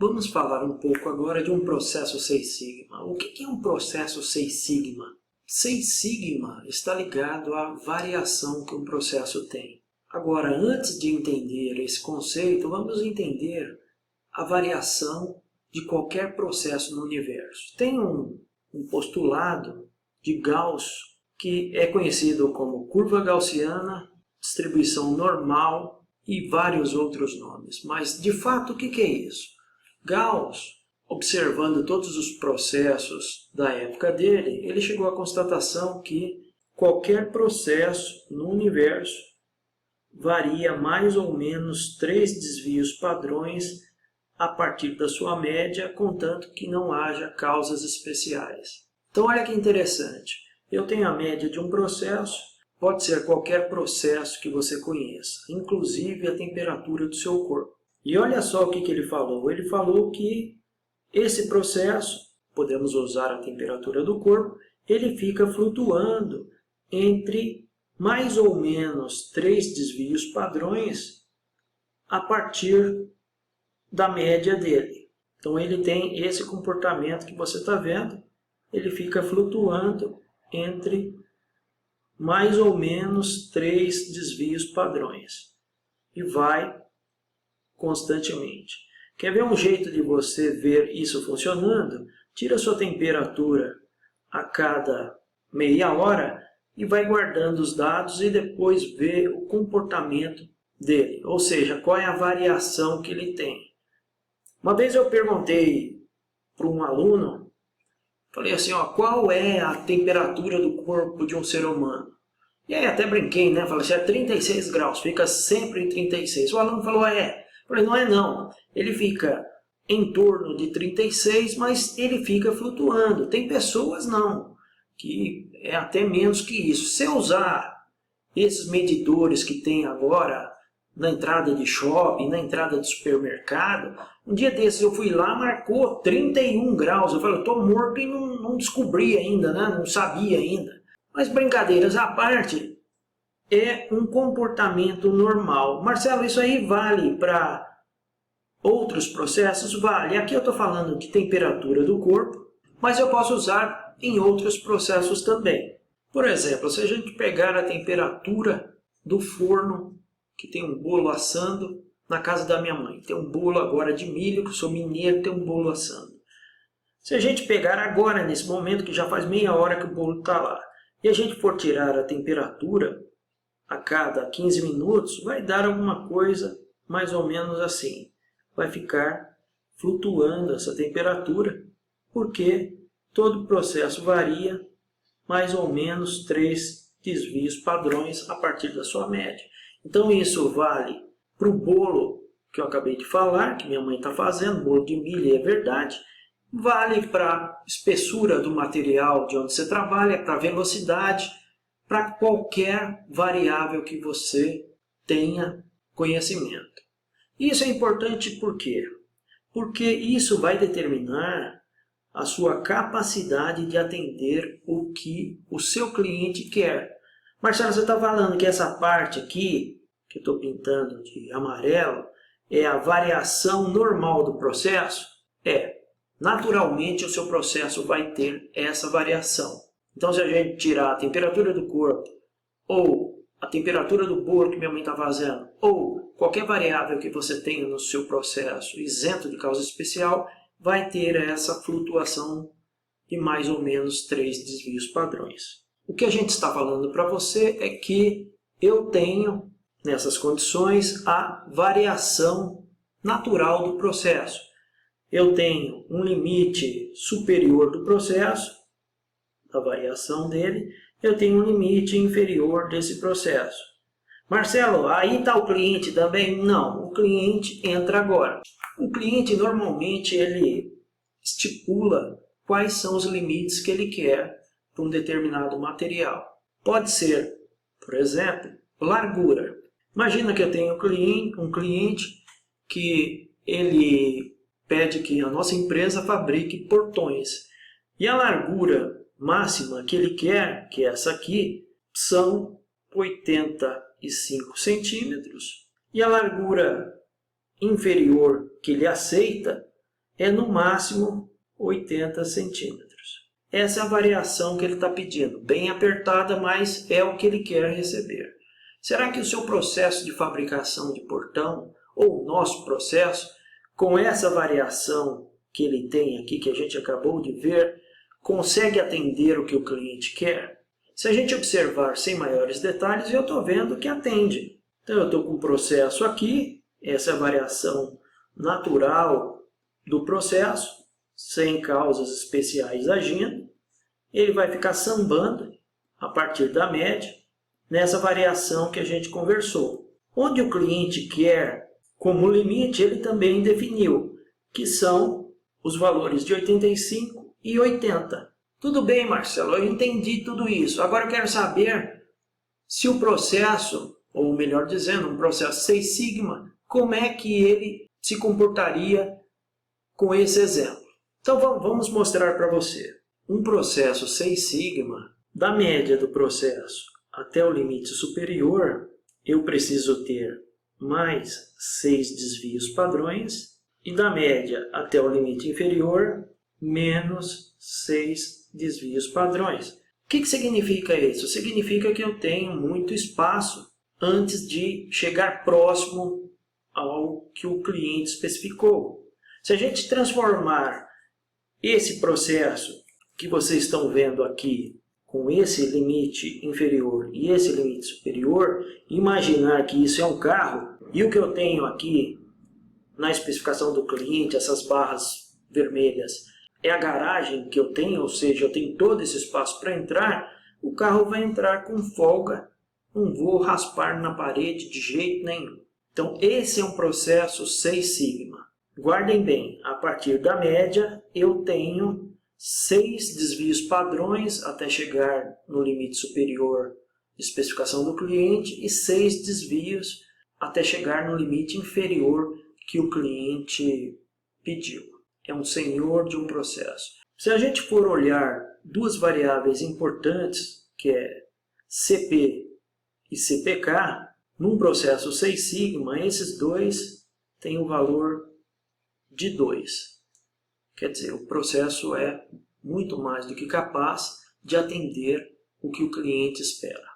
Vamos falar um pouco agora de um processo Seis Sigma. O que é um processo Seis Sigma? Seis Sigma está ligado à variação que um processo tem. Agora, antes de entender esse conceito, vamos entender a variação de qualquer processo no universo. Tem um postulado de Gauss que é conhecido como curva gaussiana, distribuição normal e vários outros nomes. Mas, de fato, o que é isso? Gauss, observando todos os processos da época dele, ele chegou à constatação que qualquer processo no universo varia mais ou menos 3 desvios padrões a partir da sua média, contanto que não haja causas especiais. Então, olha que interessante. Eu tenho a média de um processo, pode ser qualquer processo que você conheça, inclusive a temperatura do seu corpo. E olha só o que ele falou. Ele falou que esse processo, podemos usar a temperatura do corpo, ele fica flutuando entre mais ou menos 3 desvios padrões a partir da média dele. Então ele tem esse comportamento que você está vendo, ele fica flutuando entre mais ou menos 3 desvios padrões e vai constantemente. Quer ver um jeito de você ver isso funcionando? Tira sua temperatura a cada meia hora e vai guardando os dados e depois vê o comportamento dele, ou seja, qual é a variação que ele tem. Uma vez eu perguntei para um aluno, falei assim, qual é a temperatura do corpo de um ser humano? E aí até brinquei, né? Falei assim, é 36 graus, fica sempre em 36. O aluno falou, é. Falei, não é não. Ele fica em torno de 36, mas ele fica flutuando. Tem pessoas não, que é até menos que isso. Se eu usar esses medidores que tem agora na entrada de shopping, na entrada de supermercado, um dia desses eu fui lá, marcou 31 graus. Eu falei, eu estou morto e não descobri ainda, né? Não sabia ainda. Mas brincadeiras à parte, é um comportamento normal. Marcelo, isso aí vale para outros processos? Vale. Aqui eu estou falando de temperatura do corpo, mas eu posso usar em outros processos também. Por exemplo, se a gente pegar a temperatura do forno, que tem um bolo assando na casa da minha mãe. Tem um bolo agora de milho, que eu sou mineiro, tem um bolo assando. Se a gente pegar agora, nesse momento, que já faz meia hora que o bolo está lá, e a gente for tirar a temperatura a cada 15 minutos, vai dar alguma coisa mais ou menos assim. Vai ficar flutuando essa temperatura, porque todo o processo varia mais ou menos 3 desvios padrões a partir da sua média. Então isso vale para o bolo que eu acabei de falar, que minha mãe está fazendo, bolo de milho, é verdade. Vale para a espessura do material de onde você trabalha, para a velocidade, para qualquer variável que você tenha conhecimento. Isso é importante por quê? Porque isso vai determinar a sua capacidade de atender o que o seu cliente quer. Marcelo, você está falando que essa parte aqui, que eu estou pintando de amarelo, é a variação normal do processo? É. Naturalmente, o seu processo vai ter essa variação. Então, se a gente tirar a temperatura do corpo, ou a temperatura do bolo que minha mãe está fazendo, ou qualquer variável que você tenha no seu processo isento de causa especial, vai ter essa flutuação de mais ou menos 3 desvios padrões. O que a gente está falando para você é que eu tenho, nessas condições, a variação natural do processo. Eu tenho um limite superior do processo, a variação dele, eu tenho um limite inferior desse processo. Marcelo, aí está o cliente também? Não, o cliente entra agora. O cliente normalmente ele estipula quais são os limites que ele quer para um determinado material. Pode ser, por exemplo, largura. Imagina que eu tenho um cliente que ele pede que a nossa empresa fabrique portões. E a largura máxima que ele quer, que é essa aqui, são 85 centímetros. E a largura inferior que ele aceita é no máximo 80 centímetros. Essa é a variação que ele está pedindo, bem apertada, mas é o que ele quer receber. Será que o seu processo de fabricação de portão, ou o nosso processo, com essa variação que ele tem aqui, que a gente acabou de ver, consegue atender o que o cliente quer? Se a gente observar sem maiores detalhes, eu estou vendo que atende. Então eu estou com o processo aqui, essa é a variação natural do processo, sem causas especiais agindo. Ele vai ficar sambando a partir da média, nessa variação que a gente conversou. Onde o cliente quer como limite, ele também definiu, que são os valores de 85 e 80. Tudo bem, Marcelo, eu entendi tudo isso. Agora eu quero saber se o processo, ou melhor dizendo, um processo Six Sigma, como é que ele se comportaria com esse exemplo. Então vamos mostrar para você. Um processo Six Sigma, da média do processo até o limite superior, eu preciso ter mais 6 desvios padrões, e da média até o limite inferior, menos 6 desvios padrões. O que significa isso? Significa que eu tenho muito espaço antes de chegar próximo ao que o cliente especificou. Se a gente transformar esse processo que vocês estão vendo aqui, com esse limite inferior e esse limite superior, imaginar que isso é um carro, e o que eu tenho aqui na especificação do cliente, essas barras vermelhas, é a garagem que eu tenho, ou seja, eu tenho todo esse espaço para entrar, o carro vai entrar com folga, não vou raspar na parede de jeito nenhum. Então esse é um processo Six Sigma. Guardem bem, a partir da média eu tenho 6 desvios padrões até chegar no limite superior de especificação do cliente e 6 desvios até chegar no limite inferior que o cliente pediu. É um senhor de um processo. Se a gente for olhar duas variáveis importantes, que é CP e CPK, num processo Six Sigma, esses dois têm o valor de 2. Quer dizer, o processo é muito mais do que capaz de atender o que o cliente espera.